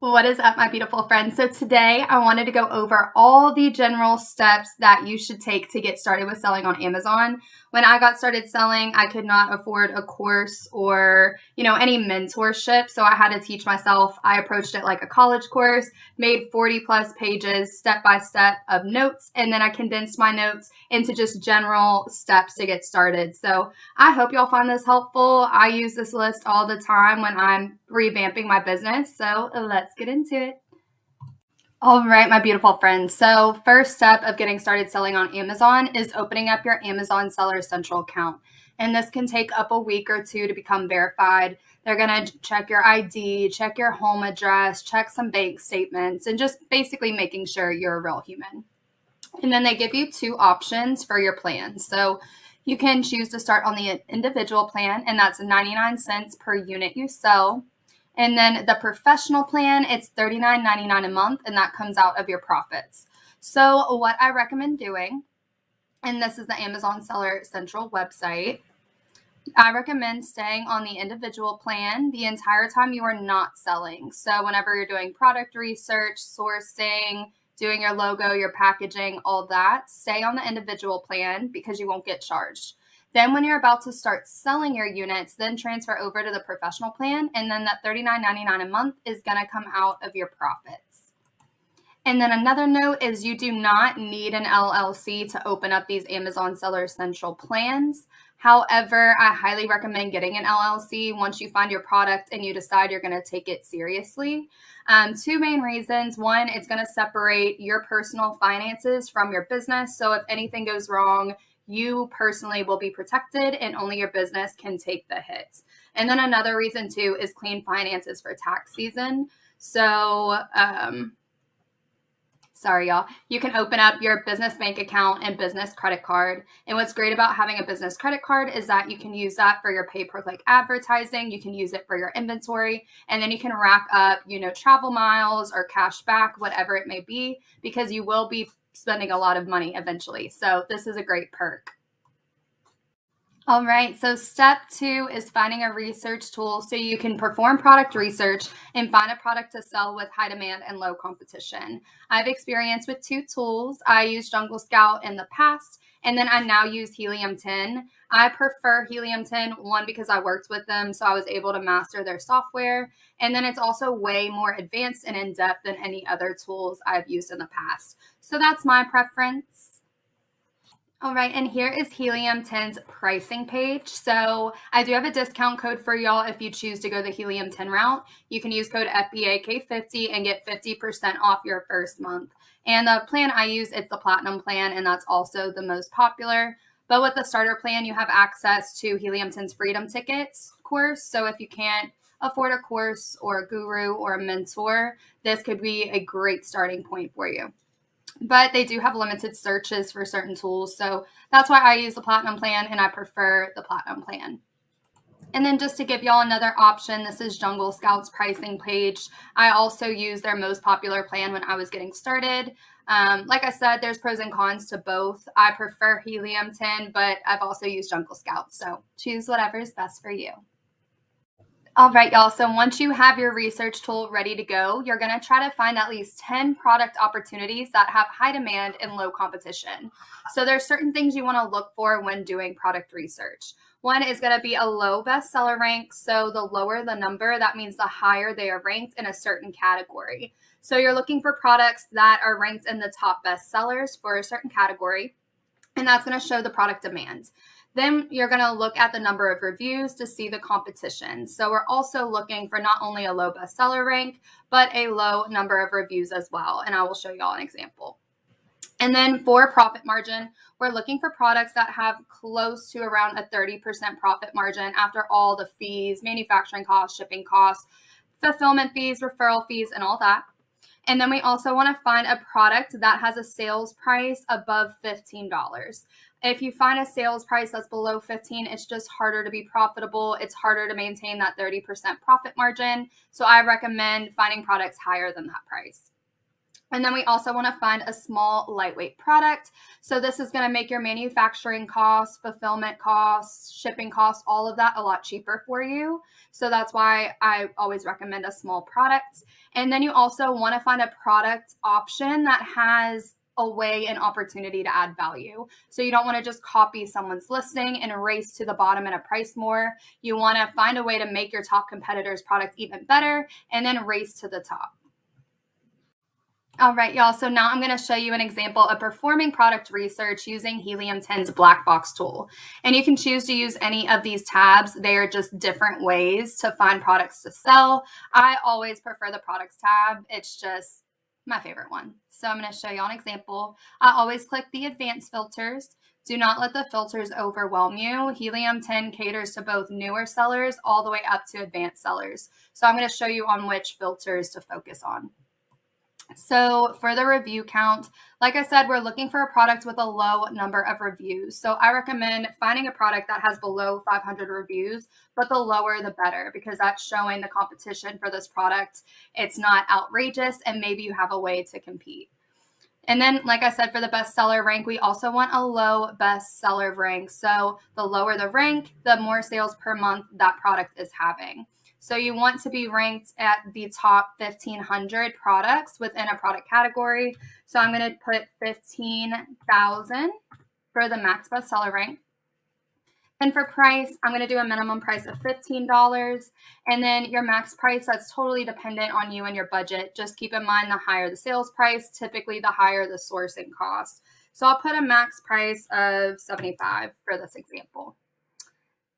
What is up, my beautiful friends? So today I wanted to go over all the general steps that you should take to get started with selling on Amazon. When I got started selling, I could not afford a course or, any mentorship. So I had to teach myself. I approached it like a college course, made 40 plus pages step by step of notes, and then I condensed my notes into just general steps to get started. So I hope y'all find this helpful. I use this list all the time when I'm revamping my business. So let's get into it. All right, my beautiful friends. So first step of getting started selling on Amazon is opening up your Amazon Seller Central account. And this can take up a week or two to become verified. They're going to check your ID, check your home address, check some bank statements, and just basically making sure you're a real human. And then they give you two options for your plan. So you can choose to start on the individual plan, and that's 99 cents per unit you sell. And then the professional plan, it's $39.99 a month, and that comes out of your profits. So what I recommend doing, and this is the Amazon Seller Central website, I recommend staying on the individual plan the entire time you are not selling. So whenever you're doing product research, sourcing, doing your logo, your packaging, all that, stay on the individual plan because you won't get charged. Then when you're about to start selling your units, then transfer over to the professional plan, and then that $39.99 a month is going to come out of your profits. And then another note is you do not need an LLC to open up these Amazon Seller Central plans. However, I highly recommend getting an LLC once you find your product and you decide you're going to take it seriously. Two main reasons. One, it's going to separate your personal finances from your business. So if anything goes wrong, you personally will be protected and only your business can take the hits. And then another reason too is clean finances for tax season. So, sorry, y'all. You can open up your business bank account and business credit card. And what's great about having a business credit card is that you can use that for your pay-per-click advertising. You can use it for your inventory, and then you can rack up, travel miles or cash back, whatever it may be, because you will be spending a lot of money eventually. So this is a great perk. All right, so step 2 is finding a research tool so you can perform product research and find a product to sell with high demand and low competition. I've experience with 2 tools. I used Jungle Scout in the past, and then I now use Helium 10. I prefer Helium 10, one, because I worked with them, so I was able to master their software, and then it's also way more advanced and in-depth than any other tools I've used in the past. So that's my preference. All right, and here is Helium 10's pricing page. So I do have a discount code for y'all if you choose to go the Helium 10 route. You can use code FBA K50 and get 50% off your first month. And the plan I use, it's the Platinum plan, and that's also the most popular. But with the starter plan, you have access to Helium 10's Freedom Tickets course. So if you can't afford a course or a guru or a mentor, this could be a great starting point for you. But they do have limited searches for certain tools. So that's why I use the Platinum plan, and I prefer the Platinum plan. And then just to give y'all another option, this is Jungle Scout's pricing page. I also use their most popular plan when I was getting started. Like I said, there's pros and cons to both. I prefer Helium 10, but I've also used Jungle Scout. So choose whatever is best for you. All right, y'all. So once you have your research tool ready to go, you're going to try to find at least 10 product opportunities that have high demand and low competition. So there's certain things you want to look for when doing product research. One is going to be a low bestseller rank. So the lower the number, that means the higher they are ranked in a certain category. So you're looking for products that are ranked in the top bestsellers for a certain category, and that's going to show the product demand. Then you're going to look at the number of reviews to see the competition. So we're also looking for not only a low bestseller rank, but a low number of reviews as well. And I will show y'all an example. And then for profit margin, we're looking for products that have close to around a 30% profit margin after all the fees, manufacturing costs, shipping costs, fulfillment fees, referral fees, and all that. And then we also want to find a product that has a sales price above $15. If you find a sales price that's below 15, it's just harder to be profitable. It's harder to maintain that 30% profit margin. So I recommend finding products higher than that price. And then we also want to find a small, lightweight product. So this is going to make your manufacturing costs, fulfillment costs, shipping costs, all of that a lot cheaper for you. So that's why I always recommend a small product. And then you also want to find a product option that has a way and opportunity to add value. So you don't want to just copy someone's listing and race to the bottom and a price more. You want to find a way to make your top competitor's product even better and then race to the top. All right, y'all. So now I'm going to show you an example of performing product research using Helium 10's black box tool. And you can choose to use any of these tabs. They are just different ways to find products to sell. I always prefer the products tab. It's just my favorite one. So I'm going to show you an example. I always click the advanced filters. Do not let the filters overwhelm you. Helium 10 caters to both newer sellers all the way up to advanced sellers. So I'm going to show you on which filters to focus on. So for the review count, like I said, we're looking for a product with a low number of reviews. So I recommend finding a product that has below 500 reviews, but the lower the better, because that's showing the competition for this product. It's not outrageous, and maybe you have a way to compete. And then, like I said, for the bestseller rank, we also want a low bestseller rank. So the lower the rank, the more sales per month that product is having. So you want to be ranked at the top 1,500 products within a product category. So I'm going to put 15,000 for the max bestseller rank. And for price, I'm going to do a minimum price of $15. And then your max price, that's totally dependent on you and your budget. Just keep in mind, the higher the sales price, typically the higher the sourcing cost. So I'll put a max price of $75 for this example.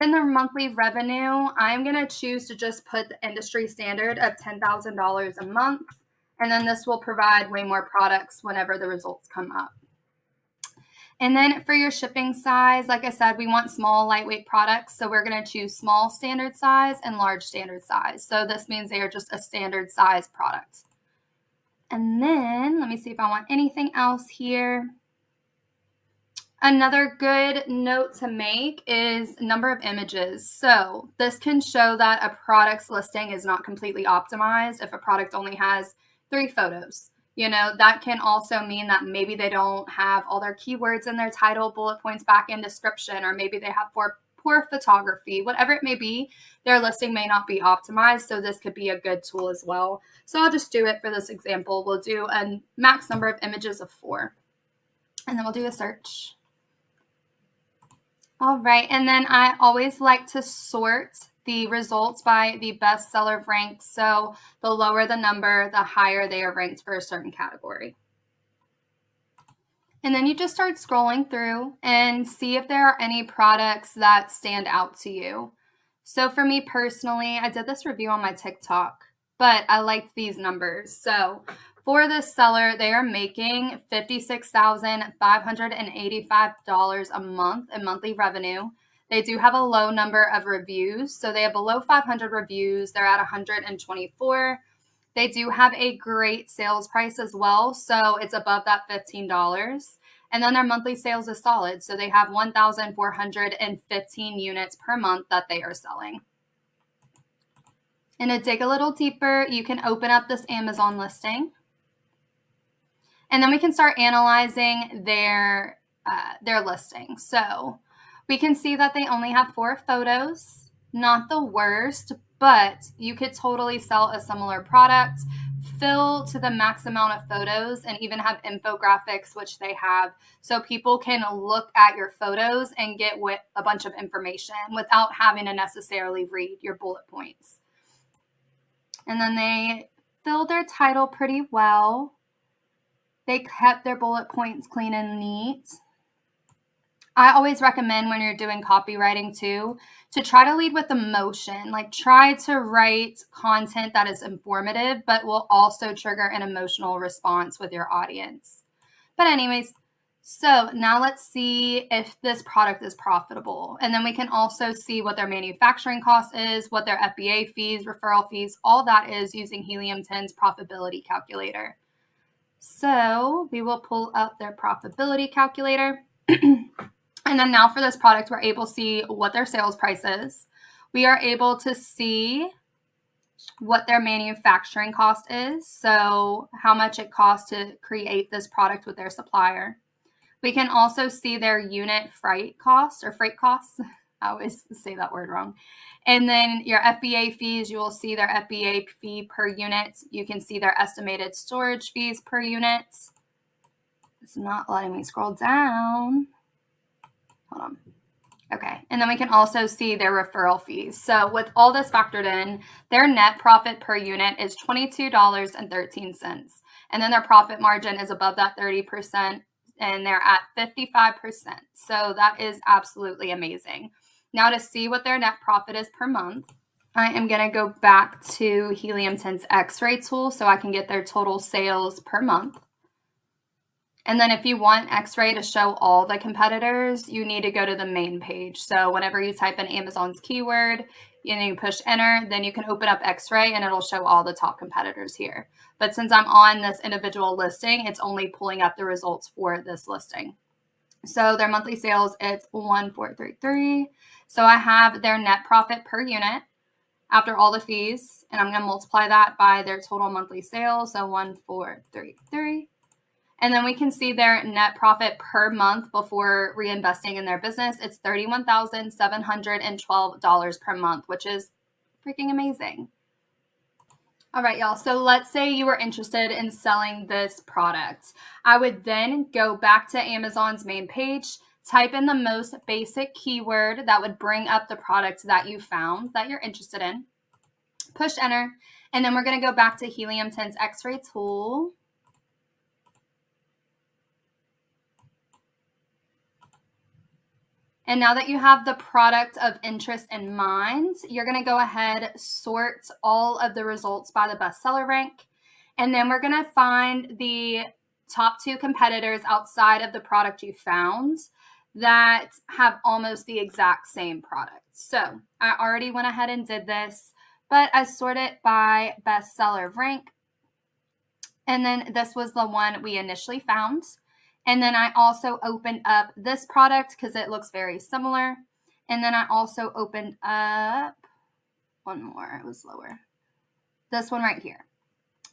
In the monthly revenue, I'm going to choose to just put the industry standard of $10,000 a month. And then this will provide way more products whenever the results come up. And then for your shipping size, like I said, we want small, lightweight products. So we're going to choose small standard size and large standard size. So this means they are just a standard size product. And then let me see if I want anything else here. Another good note to make is number of images. So this can show that a product's listing is not completely optimized if a product only has 3 photos. You know, that can also mean that maybe they don't have all their keywords in their title, bullet points, back end description, or maybe they have poor photography. Whatever it may be, their listing may not be optimized. So this could be a good tool as well. So I'll just do it for this example. We'll do a max number of images of 4. And then we'll do a search. All right, and then I always like to sort the results by the bestseller rank. So the lower the number, the higher they are ranked for a certain category. And then you just start scrolling through and see if there are any products that stand out to you. So for me personally, I did this review on my TikTok, but I liked these numbers. So for this seller, they are making $56,585 a month in monthly revenue. They do have a low number of reviews. So they have below 500 reviews. They're at 124. They do have a great sales price as well. So it's above that $15. And then their monthly sales is solid. So they have 1,415 units per month that they are selling. And to dig a little deeper, you can open up this Amazon listing. And then we can start analyzing their listing. So we can see that they only have 4 photos, not the worst, but you could totally sell a similar product, fill to the max amount of photos, and even have infographics, which they have. So people can look at your photos and get a bunch of information without having to necessarily read your bullet points. And then they filled their title pretty well. They kept their bullet points clean and neat. I always recommend when you're doing copywriting too, to try to lead with emotion. Like try to write content that is informative, but will also trigger an emotional response with your audience. But anyways, so now let's see if this product is profitable. And then we can also see what their manufacturing cost is, what their FBA fees, referral fees, all that is using Helium 10's profitability calculator. So we will pull up their profitability calculator. And then now for this product, we're able to see what their sales price is. We are able to see what their manufacturing cost is, so how much it costs to create this product with their supplier. We can also see their unit freight costs or freight costs. I always say that word wrong. And then your FBA fees, you will see their FBA fee per unit. You can see their estimated storage fees per unit. It's not letting me scroll down. Hold on. Okay, and then we can also see their referral fees. So with all this factored in, their net profit per unit is $22.13. And then their profit margin is above that 30%, and they're at 55%. So that is absolutely amazing. Now to see what their net profit is per month, I am going to go back to Helium 10's X-ray tool so I can get their total sales per month. And then if you want X-ray to show all the competitors, you need to go to the main page. So whenever you type in Amazon's keyword and you push enter, then you can open up X-ray and it'll show all the top competitors here. But since I'm on this individual listing, it's only pulling up the results for this listing. So their monthly sales, it's 1433. So I have their net profit per unit after all the fees, and I'm going to multiply that by their total monthly sales. So 1433. And then we can see their net profit per month before reinvesting in their business. It's $31,712 per month, which is freaking amazing. All right, y'all. So let's say you were interested in selling this product. I would then go back to Amazon's main page, type in the most basic keyword that would bring up the product that you found that you're interested in, push enter, and then we're going to go back to Helium 10's X-ray tool. And now that you have the product of interest in mind, you're going to go ahead, sort all of the results by the bestseller rank. And then we're going to find the top 2 competitors outside of the product you found that have almost the exact same product. So I already went ahead and did this, but I sort it by bestseller rank. And then this was the one we initially found. And then I also opened up this product because it looks very similar. And then I also opened up one more. It was lower. This one right here.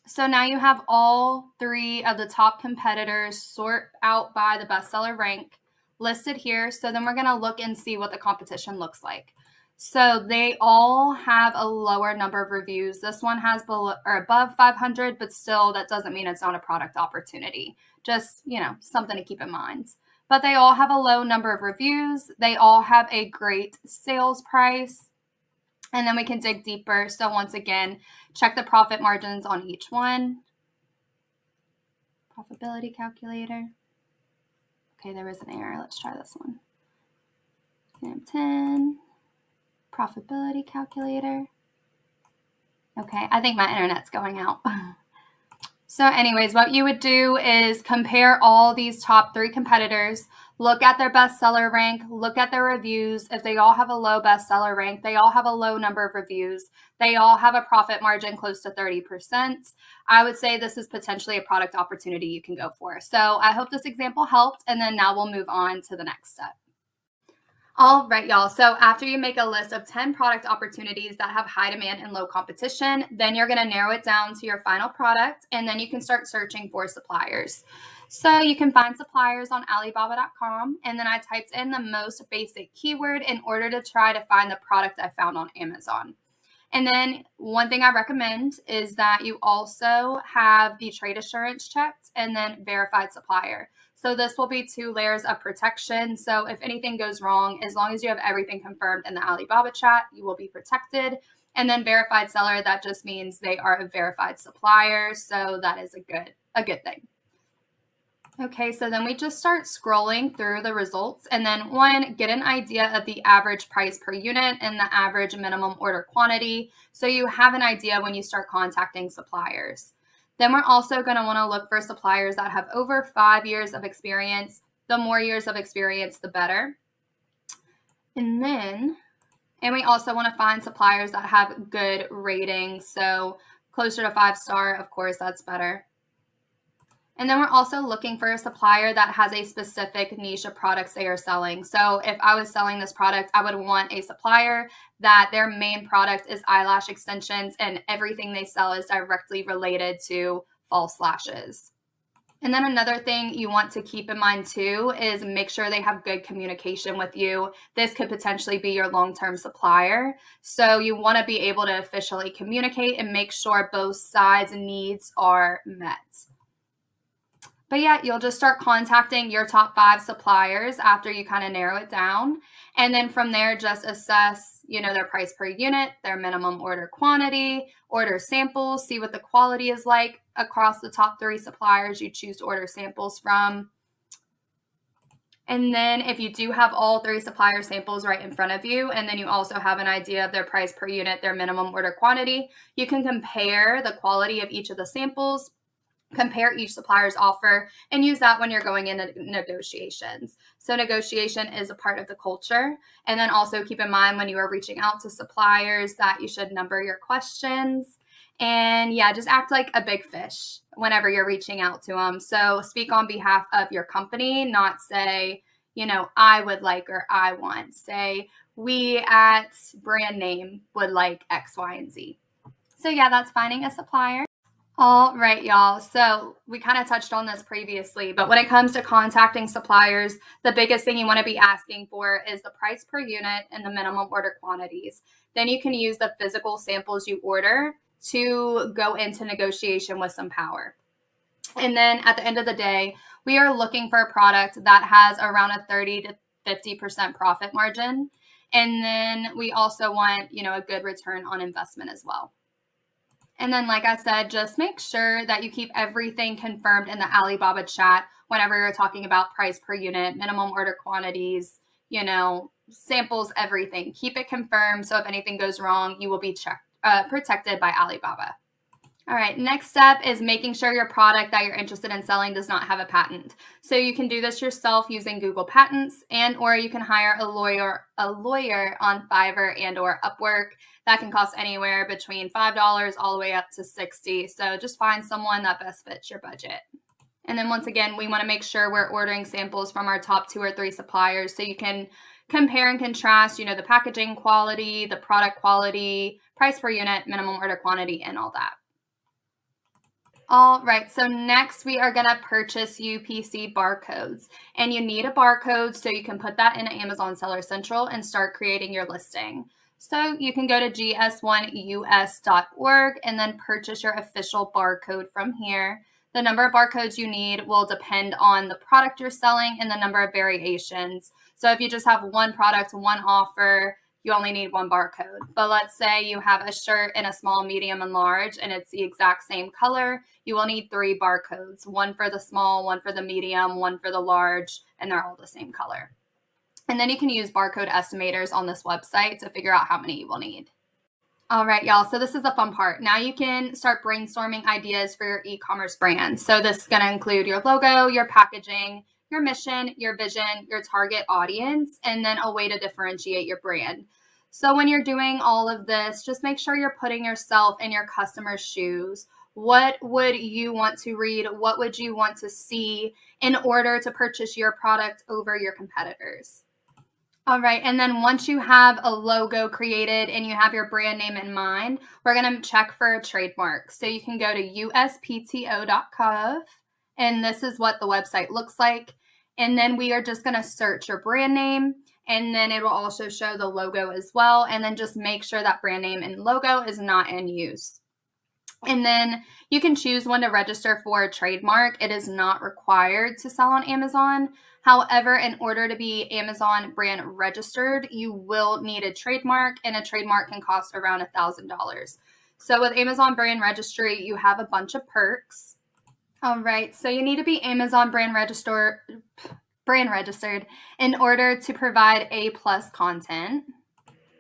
So now you have all 3 of the top competitors sort out by the bestseller rank listed here. So then we're going to look and see what the competition looks like. So they all have a lower number of reviews. This one has below or above 500, but still that doesn't mean it's not a product opportunity. Just, something to keep in mind. But they all have a low number of reviews. They all have a great sales price. And then we can dig deeper. So once again, check the profit margins on each one. Profitability calculator. Okay, there was an error. Let's try this one. 10. Profitability calculator. Okay, I think my internet's going out. So anyways, what you would do is compare all these top 3 competitors, look at their bestseller rank, look at their reviews. If they all have a low bestseller rank, they all have a low number of reviews, they all have a profit margin close to 30%, I would say this is potentially a product opportunity you can go for. So I hope this example helped, and then now we'll move on to the next step. All right, y'all. So after you make a list of 10 product opportunities that have high demand and low competition, then you're going to narrow it down to your final product, and then you can start searching for suppliers. So you can find suppliers on Alibaba.com, and then I typed in the most basic keyword in order to try to find the product I found on Amazon. And then one thing I recommend is that you also have the trade assurance checked and then verified supplier. So this will be 2 layers of protection. So if anything goes wrong, as long as you have everything confirmed in the Alibaba chat, you will be protected. And then verified seller, that just means they are a verified supplier. So that is a good thing. Okay, so then we just start scrolling through the results, and then get an idea of the average price per unit and the average minimum order quantity, so you have an idea when you start contacting suppliers. Then we're also going to want to look for suppliers that have over 5 years of experience. The more years of experience, the better. And we also want to find suppliers that have good ratings, so closer to 5-star, of course, that's better. And then we're also looking for a supplier that has a specific niche of products they are selling. So if I was selling this product, I would want a supplier that their main product is eyelash extensions and everything they sell is directly related to false lashes. And then another thing you want to keep in mind too is make sure they have good communication with you. This could potentially be your long-term supplier. So you want to be able to officially communicate and make sure both sides' needs are met. But yeah, you'll just start contacting your top 5 suppliers after you kind of narrow it down. And then from there, just assess, their price per unit, their minimum order quantity, order samples, see what the quality is like across the top 3 suppliers you choose to order samples from. And then if you do have all 3 supplier samples right in front of you, and then you also have an idea of their price per unit, their minimum order quantity, you can compare the quality of each of the samples, compare each supplier's offer, and use that when you're going into negotiations. So negotiation is a part of the culture. And then also keep in mind when you are reaching out to suppliers that you should number your questions. And yeah, just act like a big fish whenever you're reaching out to them. So speak on behalf of your company, not say, I would like or I want. Say, we at brand name would like X, Y, and Z. So yeah, that's finding a supplier. All right, y'all. So we kind of touched on this previously, but when it comes to contacting suppliers, the biggest thing you want to be asking for is the price per unit and the minimum order quantities. Then you can use the physical samples you order to go into negotiation with some power. And then at the end of the day, we are looking for a product that has around a 30 to 50% profit margin. And then we also want, a good return on investment as well. And then, like I said, just make sure that you keep everything confirmed in the Alibaba chat whenever you're talking about price per unit, minimum order quantities, samples, everything. Keep it confirmed so if anything goes wrong, you will be protected by Alibaba. All right, next step is making sure your product that you're interested in selling does not have a patent. So you can do this yourself using Google Patents, or you can hire a lawyer on Fiverr and or Upwork. That can cost anywhere between $5 all the way up to $60. So just find someone that best fits your budget. And then once again, we want to make sure we're ordering samples from our top 2 or 3 suppliers so you can compare and contrast, the packaging quality, the product quality, price per unit, minimum order quantity, and all that. All right, so next we are going to purchase UPC barcodes, and you need a barcode so you can put that in Amazon Seller Central and start creating your listing. So you can go to gs1us.org and then purchase your official barcode from here. The number of barcodes you need will depend on the product you're selling and the number of variations. So if you just have one product, one offer, you only need one barcode. But let's say you have a shirt in a small, medium, and large, and it's the exact same color. You will need 3 barcodes, one for the small, one for the medium, one for the large, and they're all the same color. And then you can use barcode estimators on this website to figure out how many you will need. All right, y'all. So this is the fun part. Now you can start brainstorming ideas for your e-commerce brand. So this is going to include your logo, your packaging, your mission, your vision, your target audience, and then a way to differentiate your brand. So when you're doing all of this, just make sure you're putting yourself in your customer's shoes. What would you want to read? What would you want to see in order to purchase your product over your competitors? All right, and then once you have a logo created and you have your brand name in mind, we're going to check for a trademark. So you can go to uspto.gov, and this is what the website looks like. And then we are just going to search your brand name, and then it will also show the logo as well. And then just make sure that brand name and logo is not in use. And then you can choose when to register for a trademark. It is not required to sell on Amazon. However, in order to be Amazon brand registered, you will need a trademark, and a trademark can cost around $1,000. So with Amazon brand registry, you have a bunch of perks. All right, so you need to be Amazon brand registered in order to provide A+ content.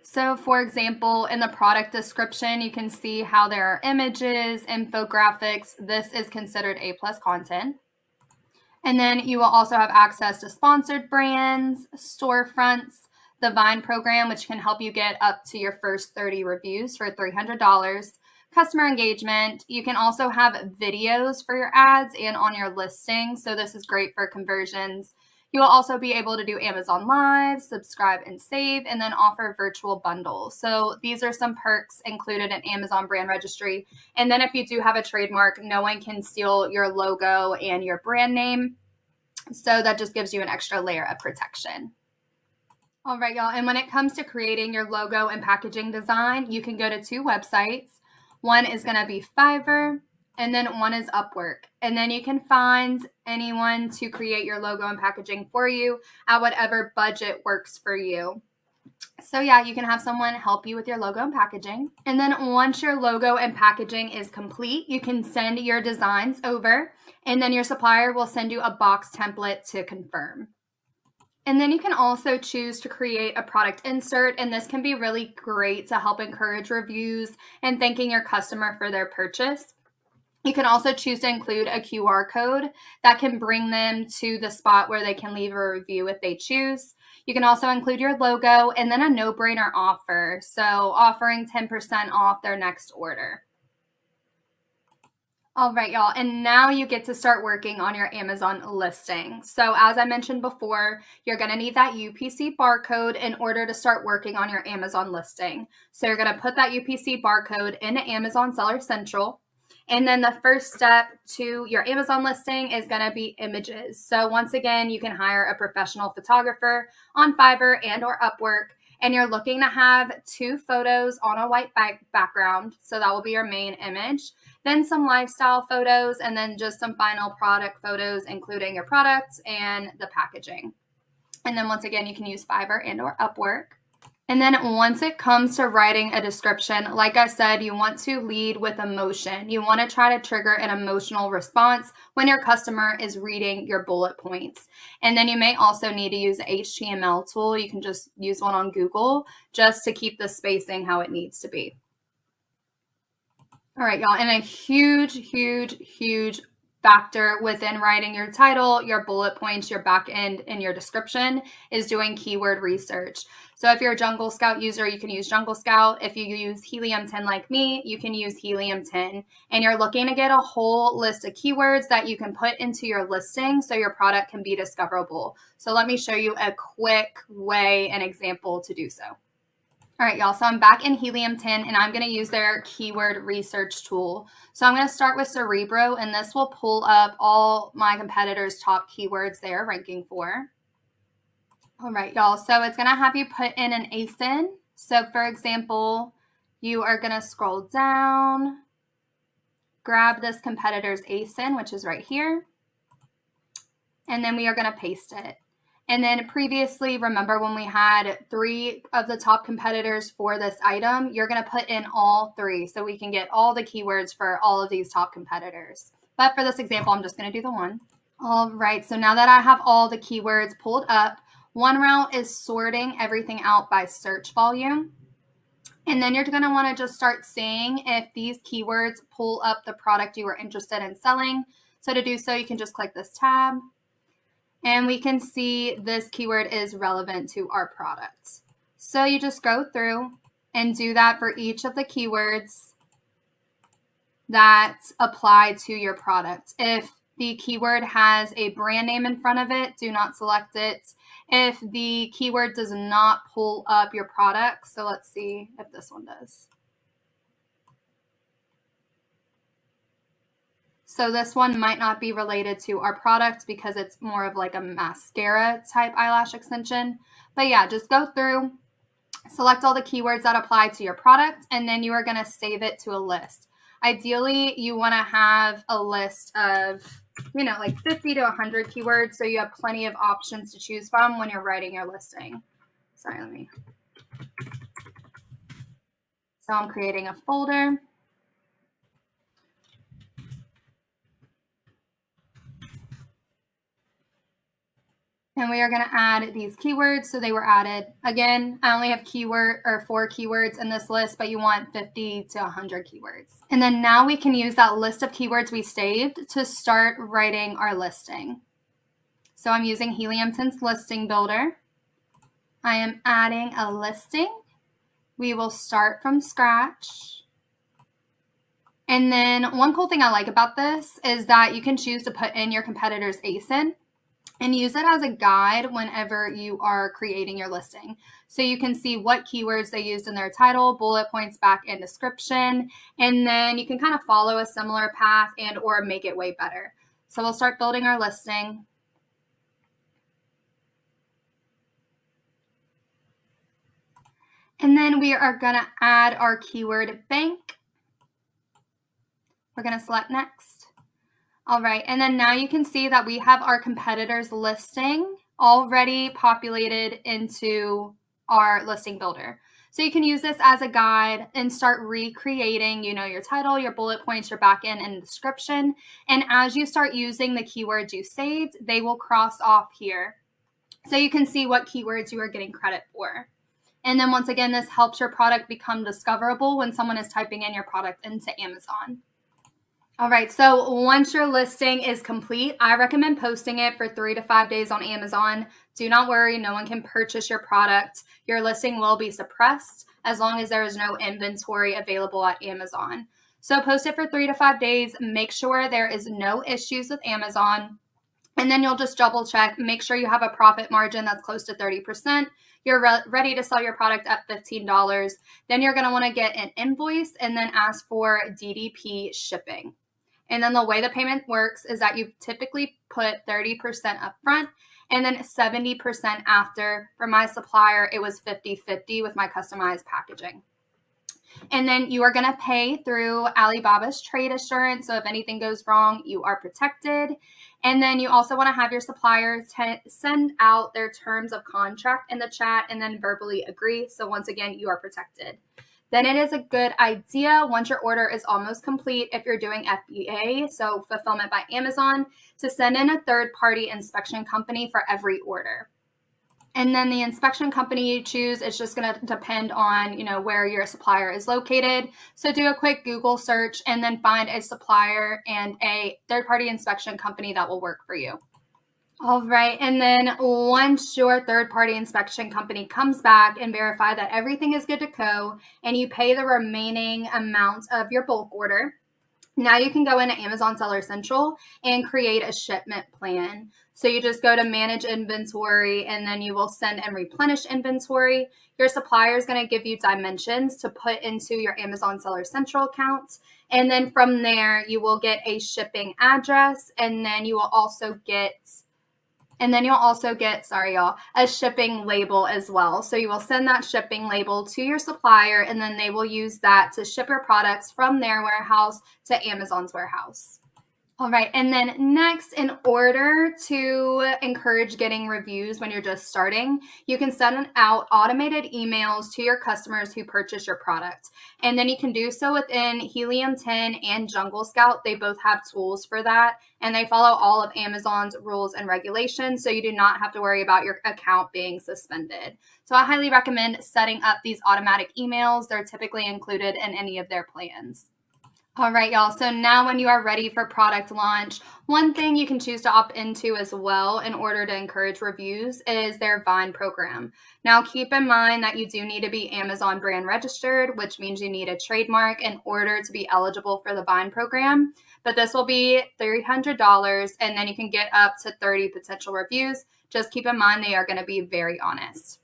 So for example, in the product description, you can see how there are images, infographics. This is considered A+ content. And then you will also have access to sponsored brands, storefronts, the Vine program, which can help you get up to your first 30 reviews for $300, customer engagement. You can also have videos for your ads and on your listing. So this is great for conversions. You will also be able to do Amazon Live, subscribe and save, and then offer virtual bundles. So these are some perks included in Amazon brand registry. And then if you do have a trademark, no one can steal your logo and your brand name. So that just gives you an extra layer of protection. All right, y'all. And when it comes to creating your logo and packaging design, you can go to two websites. One is going to be Fiverr, and then one is Upwork. And then you can find anyone to create your logo and packaging for you at whatever budget works for you. So yeah, you can have someone help you with your logo and packaging. And then once your logo and packaging is complete, you can send your designs over, and then your supplier will send you a box template to confirm. And then you can also choose to create a product insert, and this can be really great to help encourage reviews and thanking your customer for their purchase. You can also choose to include a QR code that can bring them to the spot where they can leave a review if they choose. You can also include your logo and then a no-brainer offer, so offering 10% off their next order. All right, y'all, and now you get to start working on your Amazon listing. So as I mentioned before, you're gonna need that UPC barcode in order to start working on your Amazon listing. So you're gonna put that UPC barcode into Amazon Seller Central. And then the first step to your Amazon listing is gonna be images. So once again, you can hire a professional photographer on Fiverr and or Upwork. And you're looking to have 2 photos on a white background. So that will be your main image. Then some lifestyle photos, and then just some final product photos, including your products and the packaging. And then once again, you can use Fiverr and or Upwork. And then once it comes to writing a description, like I said, you want to lead with emotion. You want to try to trigger an emotional response when your customer is reading your bullet points. And then you may also need to use an HTML tool. You can just use one on Google just to keep the spacing how it needs to be. All right, y'all, and a huge factor within writing your title, your bullet points, your back end, and your description is doing keyword research. So if you're a Jungle Scout user, you can use Jungle Scout. If you use Helium 10 like me, you can use Helium 10. And you're looking to get a whole list of keywords that you can put into your listing so your product can be discoverable. So let me show you a quick way, an example to do so. All right, y'all, so I'm back in Helium 10, and I'm going to use their keyword research tool. So I'm going to start with Cerebro, and this will pull up all my competitors' top keywords they are ranking for. All right, y'all, so it's going to have you put in an ASIN. So for example, you are going to scroll down, grab this competitor's ASIN, which is right here, and then we are going to paste it. And then previously, remember when we had 3 of the top competitors for this item, you're going to put in all 3 so we can get all the keywords for all of these top competitors. But for this example, I'm just going to do the one. All right, so now that I have all the keywords pulled up, one route is sorting everything out by search volume. And then you're going to want to just start seeing if these keywords pull up the product you are interested in selling. So to do so, you can just click this tab. And we can see this keyword is relevant to our product. So you just go through and do that for each of the keywords that apply to your product. If the keyword has a brand name in front of it, do not select it. If the keyword does not pull up your product, so let's see if this one does. So this one might not be related to our product because it's more of like a mascara type eyelash extension. But yeah, just go through, select all the keywords that apply to your product, and then you are going to save it to a list. Ideally, you want to have a list of, like 50 to 100 keywords so you have plenty of options to choose from when you're writing your listing. Sorry, So I'm creating a folder. And we are going to add these keywords. So they were added. Again, I only have 4 keywords in this list, but you want 50 to 100 keywords. And then now we can use that list of keywords we saved to start writing our listing. So I'm using Helium 10's listing builder. I am adding a listing. We will start from scratch. And then one cool thing I like about this is that you can choose to put in your competitor's ASIN and use it as a guide whenever you are creating your listing. So you can see what keywords they used in their title, bullet points back in description, and then you can kind of follow a similar path and or make it way better. So we'll start building our listing. And then we are going to add our keyword bank. We're going to select next. All right, and then now you can see that we have our competitors listing already populated into our listing builder. So you can use this as a guide and start recreating, your title, your bullet points, your backend, and description. And as you start using the keywords you saved, they will cross off here. So you can see what keywords you are getting credit for. And then once again, this helps your product become discoverable when someone is typing in your product into Amazon. All right, so once your listing is complete, I recommend posting it for 3 to 5 days on Amazon. Do not worry, no one can purchase your product. Your listing will be suppressed as long as there is no inventory available at Amazon. So post it for 3 to 5 days. Make sure there is no issues with Amazon. And then you'll just double check, make sure you have a profit margin that's close to 30%. You're ready to sell your product at $15. Then you're going to want to get an invoice and then ask for DDP shipping. And then the way the payment works is that you typically put 30% up front and then 70% after. For my supplier, it was 50-50 with my customized packaging. And then you are going to pay through Alibaba's trade assurance. So if anything goes wrong, you are protected. And then you also want to have your supplier send out their terms of contract in the chat and then verbally agree. So once again, you are protected. Then it is a good idea, once your order is almost complete, if you're doing FBA, so fulfillment by Amazon, to send in a third-party inspection company for every order. And then the inspection company you choose is just going to depend on, where your supplier is located. So do a quick Google search and then find a supplier and a third-party inspection company that will work for you. All right, and then once your third-party inspection company comes back and verify that everything is good to go and you pay the remaining amount of your bulk order, now you can go into Amazon Seller Central and create a shipment plan. So you just go to manage inventory and then you will send and replenish inventory. Your supplier is going to give you dimensions to put into your Amazon Seller Central account. And then from there, you will get a shipping address and then you will also get a shipping label as well. So you will send that shipping label to your supplier and then they will use that to ship your products from their warehouse to Amazon's warehouse. All right, and then next, in order to encourage getting reviews when you're just starting, you can send out automated emails to your customers who purchase your product. And then you can do so within Helium 10 and Jungle Scout. They both have tools for that, and they follow all of Amazon's rules and regulations, so you do not have to worry about your account being suspended. So I highly recommend setting up these automatic emails. They're typically included in any of their plans. All right, y'all. So now when you are ready for product launch, one thing you can choose to opt into as well in order to encourage reviews is their Vine program. Now, keep in mind that you do need to be Amazon brand registered, which means you need a trademark in order to be eligible for the Vine program. But this will be $300 and then you can get up to 30 potential reviews. Just keep in mind they are going to be very honest.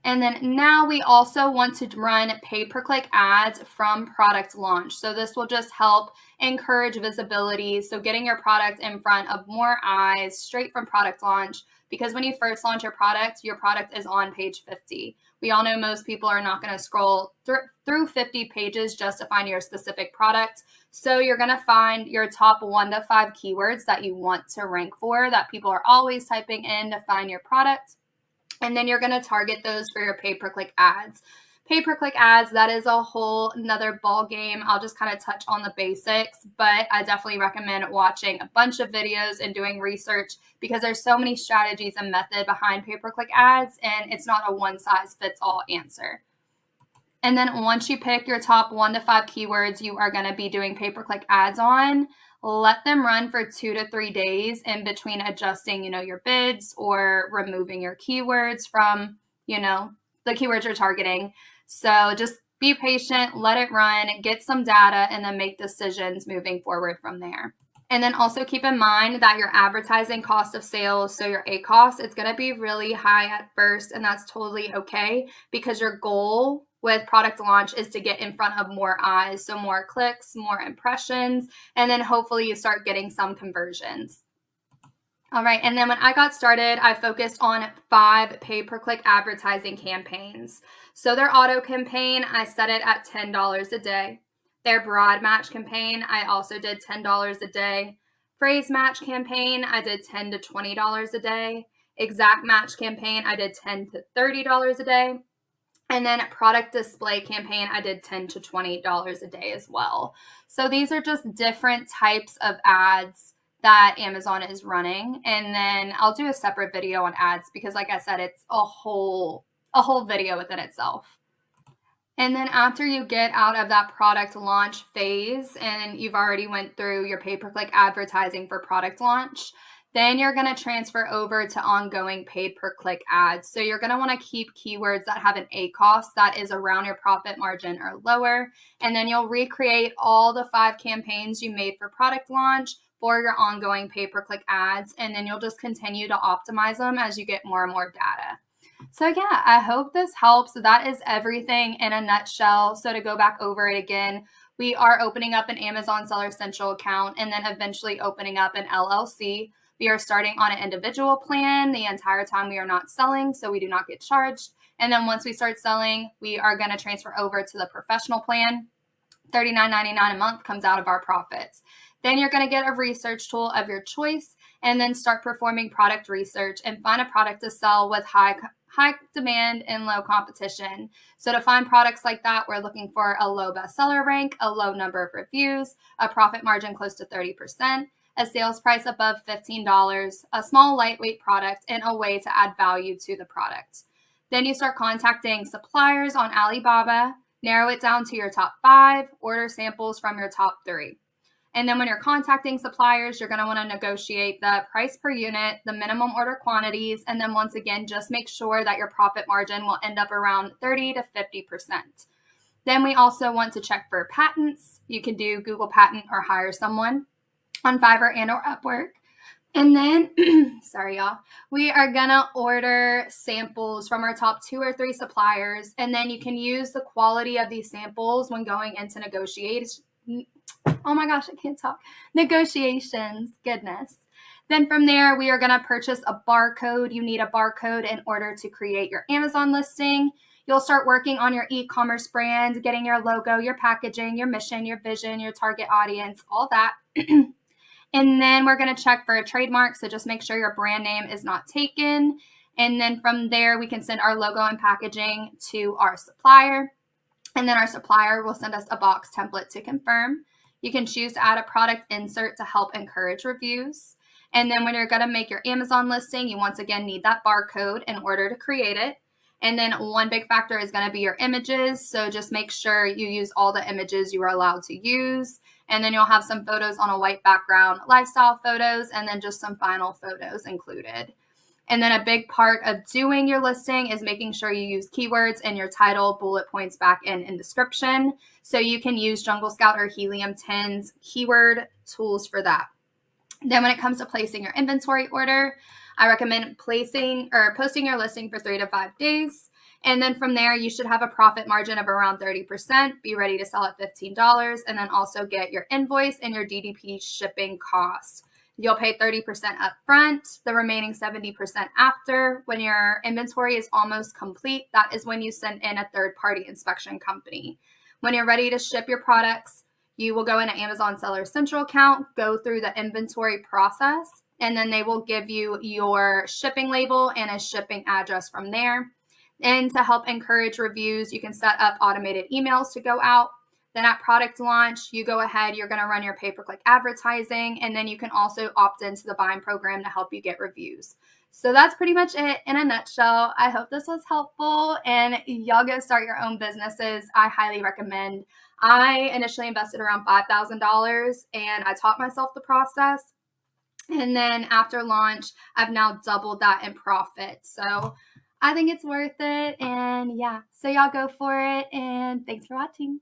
And then now we also want to run pay-per-click ads from product launch. So this will just help encourage visibility. So getting your product in front of more eyes straight from product launch, because when you first launch your product is on page 50. We all know most people are not going to scroll through 50 pages just to find your specific product. So you're going to find your top 1 to 5 keywords that you want to rank for, that people are always typing in to find your product. And then you're going to target those for your pay-per-click ads. Pay-per-click ads, that is a whole another ball game. I'll just kind of touch on the basics, but I definitely recommend watching a bunch of videos and doing research because there's so many strategies and method behind pay-per-click ads, and it's not a one-size-fits-all answer. And then once you pick your top 1 to 5 keywords you are going to be doing pay-per-click ads on, let them run for 2 to 3 days in between adjusting, your bids or removing your keywords from, the keywords you're targeting. So just be patient, let it run, get some data, and then make decisions moving forward from there. And then also keep in mind that your advertising cost of sales, so your ACoS, it's going to be really high at first, and that's totally okay because your goal with product launch is to get in front of more eyes, so more clicks, more impressions, and then hopefully you start getting some conversions. All right, and then when I got started, I focused on 5 pay-per-click advertising campaigns. So their auto campaign, I set it at $10 a day. Their broad match campaign, I also did $10 a day. Phrase match campaign, I did $10 to $20 a day. Exact match campaign, I did $10 to $30 a day. And then product display campaign, I did $10 to $20 a day as well. So these are just different types of ads that Amazon is running. And then I'll do a separate video on ads because like I said, it's a whole video within itself. And then after you get out of that product launch phase and you've already went through your pay-per-click advertising for product launch, then you're going to transfer over to ongoing paid-per-click ads. So you're going to want to keep keywords that have an ACoS that is around your profit margin or lower. And then you'll recreate all the 5 campaigns you made for product launch for your ongoing pay-per-click ads. And then you'll just continue to optimize them as you get more and more data. So yeah, I hope this helps. That is everything in a nutshell. So to go back over it again, we are opening up an Amazon Seller Central account and then eventually opening up an LLC. We are starting on an individual plan the entire time we are not selling, so we do not get charged. And then once we start selling, we are going to transfer over to the professional plan. $39.99 a month comes out of our profits. Then you're going to get a research tool of your choice and then start performing product research and find a product to sell with high demand and low competition. So to find products like that, we're looking for a low bestseller rank, a low number of reviews, a profit margin close to 30%, a sales price above $15, a small lightweight product, and a way to add value to the product. Then you start contacting suppliers on Alibaba, narrow it down to your top 5, order samples from your top 3. And then when you're contacting suppliers, you're going to want to negotiate the price per unit, the minimum order quantities, and then once again, just make sure that your profit margin will end up around 30 to 50%. Then we also want to check for patents. You can do Google Patent or hire someone on Fiverr and or Upwork. And then, sorry y'all, we are gonna order samples from our top 2 or 3 suppliers. And then you can use the quality of these samples when going into negotiations. Oh my gosh, I can't talk. Negotiations, goodness. Then from there, we are gonna purchase a barcode. You need a barcode in order to create your Amazon listing. You'll start working on your e-commerce brand, getting your logo, your packaging, your mission, your vision, your target audience, all that. And then we're going to check for a trademark. So just make sure your brand name is not taken. And then from there, we can send our logo and packaging to our supplier. And then our supplier will send us a box template to confirm. You can choose to add a product insert to help encourage reviews. And then when you're going to make your Amazon listing, you once again need that barcode in order to create it. And then one big factor is going to be your images. So just make sure you use all the images you are allowed to use. And then you'll have some photos on a white background, lifestyle photos, and then just some final photos included. And then a big part of doing your listing is making sure you use keywords in your title, bullet points back in description. So you can use Jungle Scout or Helium 10's keyword tools for that. Then when it comes to placing your inventory order, I recommend posting your listing for 3 to 5 days. And then from there, you should have a profit margin of around 30%, be ready to sell at $15, and then also get your invoice and your DDP shipping costs. You'll pay 30% up front, the remaining 70% after. When your inventory is almost complete, that is when you send in a third-party inspection company. When you're ready to ship your products, you will go into Amazon Seller Central account, go through the inventory process, and then they will give you your shipping label and a shipping address from there. And to help encourage reviews, you can set up automated emails to go out. Then at product launch, you go ahead, you're going to run your pay-per-click advertising, and then you can also opt into the buying program to help you get reviews. So that's pretty much it in a nutshell. I hope this was helpful, and y'all go start your own businesses. I highly recommend. I initially invested around $5,000, and I taught myself the process. And then after launch, I've now doubled that in profit. So I think it's worth it. And yeah, so y'all go for it. And thanks for watching.